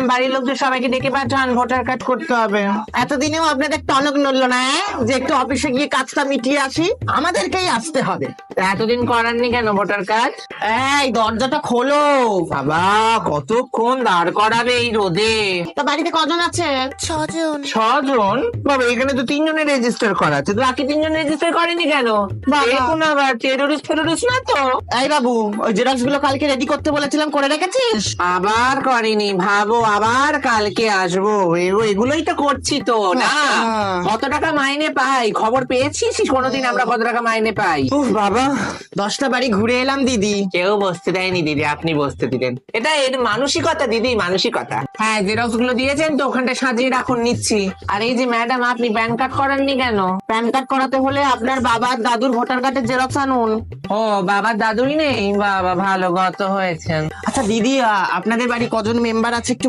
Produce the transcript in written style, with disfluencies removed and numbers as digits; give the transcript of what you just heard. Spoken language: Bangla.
বাড়ির লোকদের সবাইকে ডেকে পাঠান, ভোটার কার্ড করতে হবে। এতদিনেও আপনাদের টনক নড়লো না যে একটু অফিসে গিয়ে কাজটা মিটিয়ে আসি? আমাদেরকেই আসতে হবে। এতদিন করাননি কেন ভোটার কার্ড? এই দরজাটা খোলো। বাবা কতক্ষণ দাঁড় করাবে এই রোদে? তা বাড়িতে কজন আছে? 6 জন। 6 জন? বাবা এখানে তো 3 জনের রেজিস্টার করা আছে, তো বাকি 3 জন রেজিস্টার করেনি কেন? দেখুন আবার টেরোরিস্ট না তো? এই বাবু, ওই জেরক্স গুলো কালকে রেডি করতে বলেছিলাম, করে রেখেছিস? আবার করেনি, ভাবো আবার কালকে আসবো। এগুলোই তো করছি তো না। কত টাকা মাইনে পাই খবর পেয়েছিস কোনোদিন আমরা কত টাকা মাইনে পাই? উফ বাবা, 10টা বাড়ি ঘুরে এলাম দিদি। কেউ বসতে দেয়নি দিদি, আপনি বসতে দিলেন। এটা এর মানসিকতা দিদি, মানসিকতা। হ্যাঁ জেরক্স গুলো দিয়েছেন তো, ওখানটা সাজিয়ে রাখুন, নিচ্ছি। আর এই যে ম্যাডাম, আপনি প্যান কার্ড করাননি কেন? প্যান কার্ড করাতে হলে আপনার বাবার দাদুর ভোটার কার্ডের জেরক্স আনুন। ও বাবার দাদুই নেই? বাবা ভালো গত হয়েছেন। আচ্ছা দিদি, আপনাদের বাড়ি কজন মেম্বার আছে একটু